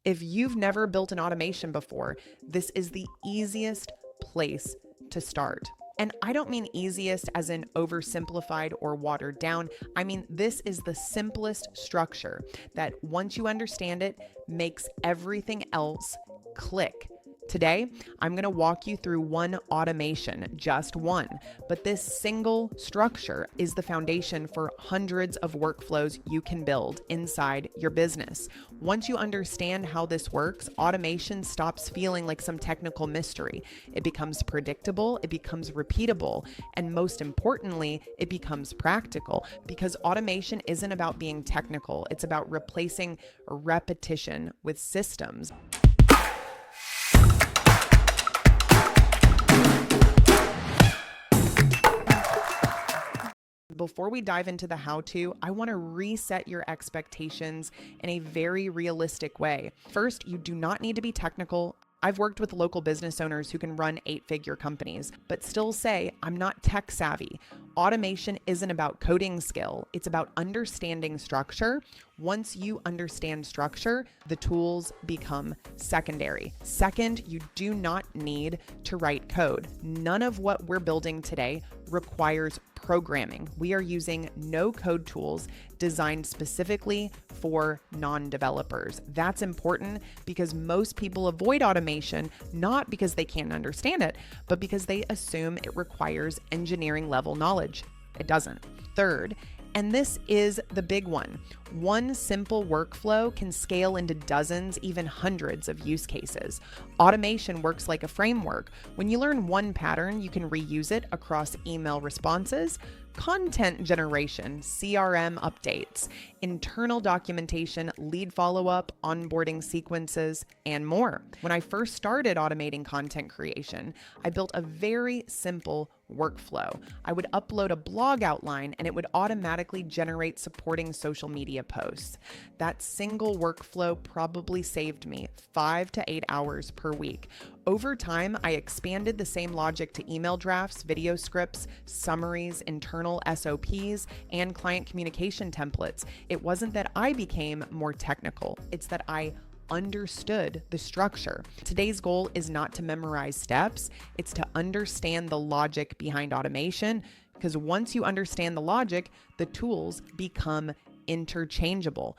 If you've never built an automation before, this is the easiest place to start. And I don't mean easiest as in oversimplified or watered down. I mean, this is the simplest structure that once you understand it, makes everything else click. Today, I'm going to walk you through one automation, just one, but this single structure is the foundation for hundreds of workflows you can build inside your business. Once you understand how this works, automation stops feeling like some technical mystery. It becomes predictable, it becomes repeatable, and most importantly, it becomes practical because automation isn't about being technical. It's about replacing repetition with systems. Before we dive into the how-to, I want to reset your expectations in a very realistic way. First, you do not need to be technical. I've worked with local business owners who can run 8-figure companies, but still say, I'm not tech savvy. Automation isn't about coding skill. It's about understanding structure. Once you understand structure, the tools become secondary. Second, you do not need to write code. None of what we're building today requires programming. We are using no-code tools designed specifically for non-developers. That's important because most people avoid automation, not because they can't understand it, but because they assume it requires engineering level knowledge. It doesn't. Third, and this is the big one, one simple workflow can scale into dozens, even hundreds of use cases. Automation works like a framework. When you learn one pattern, you can reuse it across email responses, content generation, CRM updates, internal documentation, lead follow-up, onboarding sequences, and more. When I first started automating content creation, I built a very simple workflow. I would upload a blog outline and it would automatically generate supporting social media posts. That single workflow probably saved me 5 to 8 hours per week. Over time, I expanded the same logic to email drafts, video scripts, summaries, internal SOPs, and client communication templates. It wasn't that I became more technical, it's that I understood the structure. Today's goal is not to memorize steps, it's to understand the logic behind automation, because once you understand the logic, the tools become interchangeable.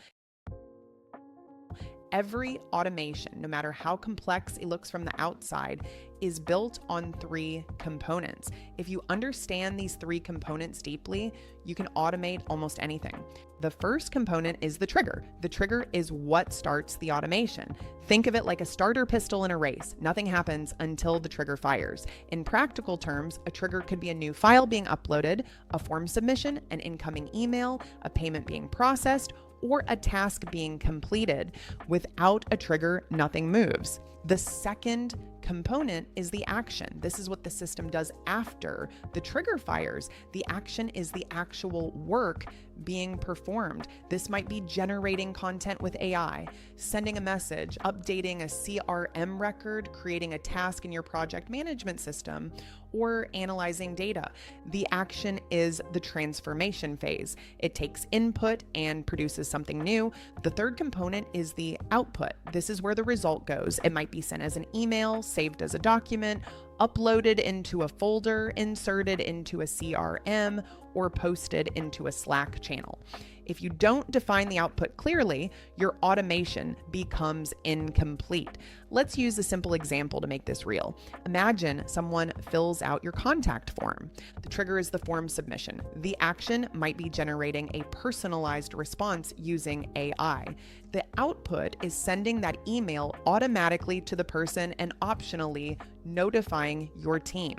Every automation, no matter how complex it looks from the outside, is built on 3 components. If you understand these 3 components deeply, you can automate almost anything. The first component is the trigger. The trigger is what starts the automation. Think of it like a starter pistol in a race. Nothing happens until the trigger fires. In practical terms, a trigger could be a new file being uploaded, a form submission, an incoming email, a payment being processed, or a task being completed. Without a trigger, nothing moves. The second component is the action. This is what the system does after the trigger fires. The action is the actual work being performed. This might be generating content with AI, sending a message, updating a CRM record, creating a task in your project management system, or analyzing data. The action is the transformation phase. It takes input and produces something new. The third component is the output. This is where the result goes. It might be sent as an email, saved as a document, uploaded into a folder, inserted into a CRM, or posted into a Slack channel. If you don't define the output clearly, your automation becomes incomplete. Let's use a simple example to make this real. Imagine someone fills out your contact form. The trigger is the form submission. The action might be generating a personalized response using AI. The output is sending that email automatically to the person and optionally notifying your team.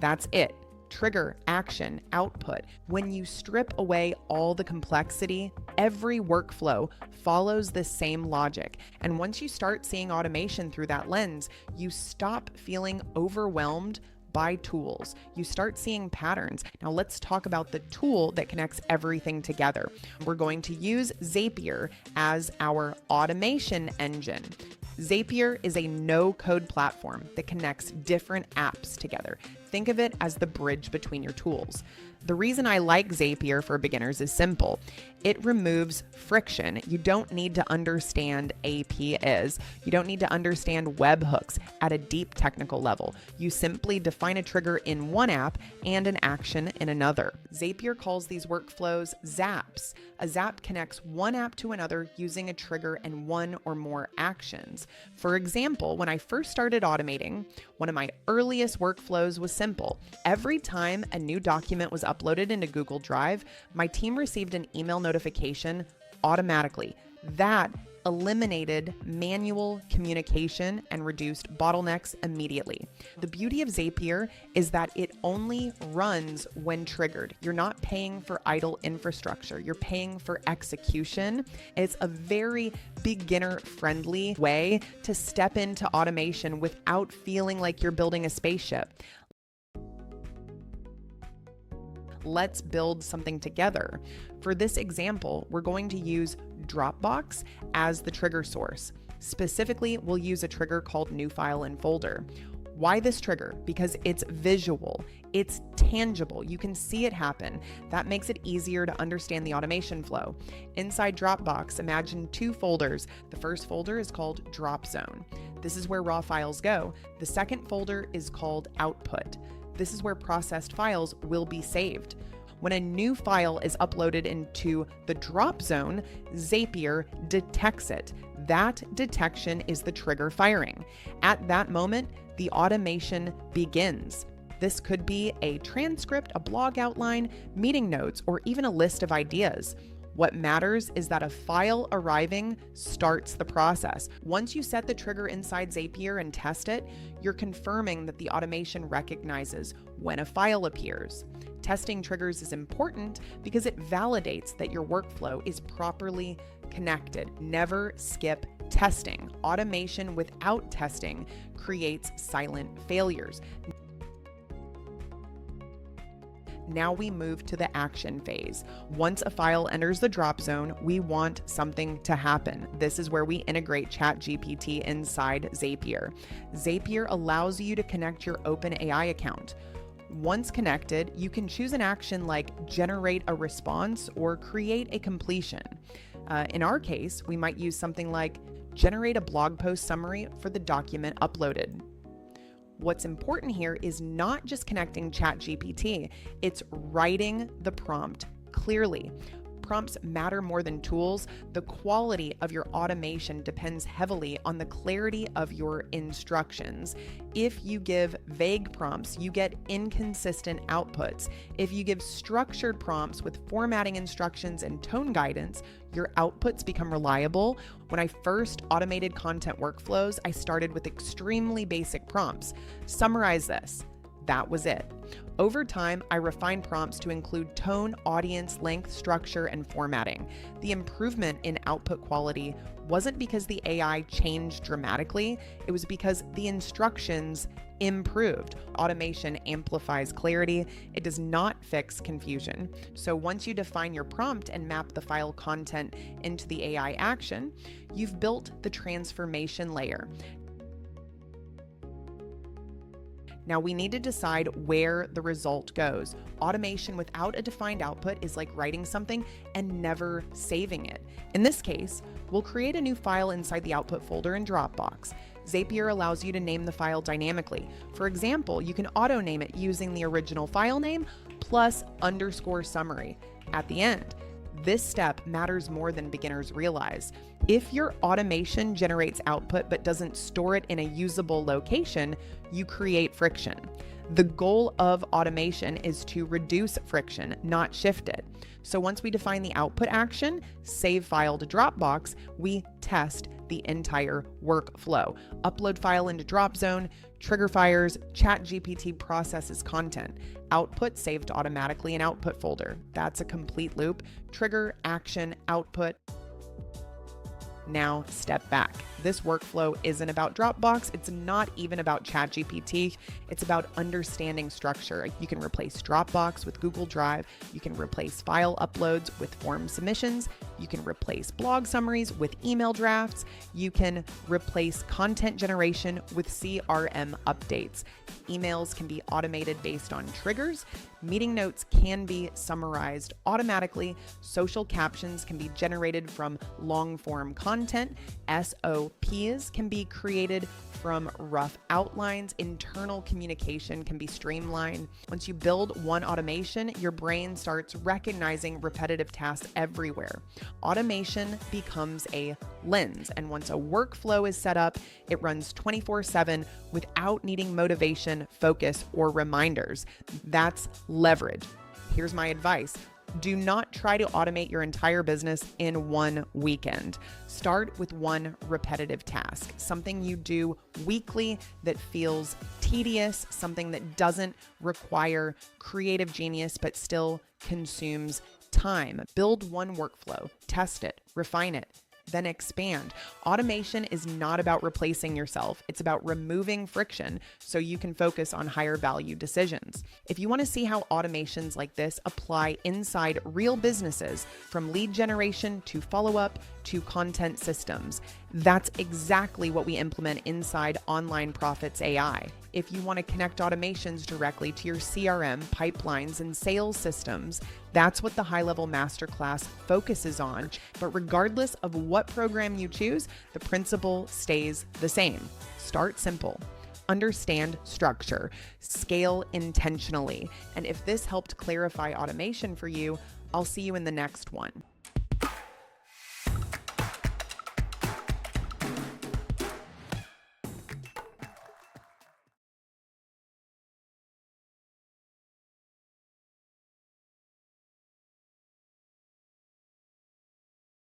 That's it. Trigger, action, output. When you strip away all the complexity, every workflow follows the same logic. And once you start seeing automation through that lens, you stop feeling overwhelmed by tools. You start seeing patterns. Now let's talk about the tool that connects everything together. We're going to use Zapier as our automation engine. Zapier is a no-code platform that connects different apps together. Think of it as the bridge between your tools. The reason I like Zapier for beginners is simple. It removes friction. You don't need to understand APIs. You don't need to understand webhooks at a deep technical level. You simply define a trigger in one app and an action in another. Zapier calls these workflows zaps. A zap connects one app to another using a trigger and one or more actions. For example, when I first started automating, one of my earliest workflows was simple. Every time a new document was uploaded into Google Drive, my team received an email notification automatically. That eliminated manual communication and reduced bottlenecks immediately. The beauty of Zapier is that it only runs when triggered. You're not paying for idle infrastructure. You're paying for execution. It's a very beginner-friendly way to step into automation without feeling like you're building a spaceship. Let's build something together. For this example, we're going to use Dropbox as the trigger source. Specifically, we'll use a trigger called new file and folder. Why this trigger? Because it's visual, it's tangible, you can see it happen. That makes it easier to understand the automation flow. Inside Dropbox, imagine two folders. The first folder is called Drop Zone. This is where raw files go. The second folder is called Output. This is where processed files will be saved. When a new file is uploaded into the drop zone, Zapier detects it. That detection is the trigger firing. At that moment, the automation begins. This could be a transcript, a blog outline, meeting notes, or even a list of ideas. What matters is that a file arriving starts the process. Once you set the trigger inside Zapier and test it, you're confirming that the automation recognizes when a file appears. Testing triggers is important because it validates that your workflow is properly connected. Never skip testing. Automation without testing creates silent failures. Now we move to the action phase. Once a file enters the drop zone, we want something to happen. This is where we integrate ChatGPT inside Zapier. Zapier allows you to connect your OpenAI account. Once connected, you can choose an action like generate a response or create a completion. In our case, we might use something like generate a blog post summary for the document uploaded. What's important here is not just connecting ChatGPT, it's writing the prompt clearly. Prompts matter more than tools. The quality of your automation depends heavily on the clarity of your instructions. If you give vague prompts, you get inconsistent outputs. If you give structured prompts with formatting instructions and tone guidance, your outputs become reliable. When I first automated content workflows, I started with extremely basic prompts. Summarize this. That was it. Over time, I refined prompts to include tone, audience, length, structure, and formatting. The improvement in output quality wasn't because the AI changed dramatically, it was because the instructions improved. Automation amplifies clarity. It does not fix confusion. So once you define your prompt and map the file content into the AI action, you've built the transformation layer. Now we need to decide where the result goes. Automation without a defined output is like writing something and never saving it. In this case, we'll create a new file inside the output folder in Dropbox. Zapier allows you to name the file dynamically. For example, you can auto-name it using the original file name plus _summary at the end. This step matters more than beginners realize. If your automation generates output but doesn't store it in a usable location, you create friction. The goal of automation is to reduce friction, not shift it. So once we define the output action, save file to Dropbox, we test the entire workflow. Upload file into Drop Zone, trigger fires, ChatGPT processes content. Output saved automatically in output folder. That's a complete loop. Trigger, action, output. Now step back. This workflow isn't about Dropbox. It's not even about ChatGPT. It's about understanding structure. You can replace Dropbox with Google Drive. You can replace file uploads with form submissions. You can replace blog summaries with email drafts. You can replace content generation with CRM updates. emails can be automated based on triggers. Meeting notes can be summarized automatically. Social captions can be generated from long-form content. SOPs can be created from rough outlines. Internal communication can be streamlined. Once you build one automation, your brain starts recognizing repetitive tasks everywhere. Automation becomes a lens, and once a workflow is set up, it runs 24/7 without needing motivation, focus, or reminders. That's leverage. Here's my advice. Do not try to automate your entire business in one weekend. Start with one repetitive task, something you do weekly that feels tedious, something that doesn't require creative genius but still consumes time. Build one workflow, test it, refine it, then expand. Automation is not about replacing yourself. It's about removing friction so you can focus on higher value decisions. If you want to see how automations like this apply inside real businesses, from lead generation to follow-up to content systems, that's exactly what we implement inside Online Profits AI. If you want to connect automations directly to your CRM, pipelines, and sales systems, that's what the high-level masterclass focuses on. But regardless of what program you choose, the principle stays the same. Start simple. Understand structure. Scale intentionally. And if this helped clarify automation for you, I'll see you in the next one.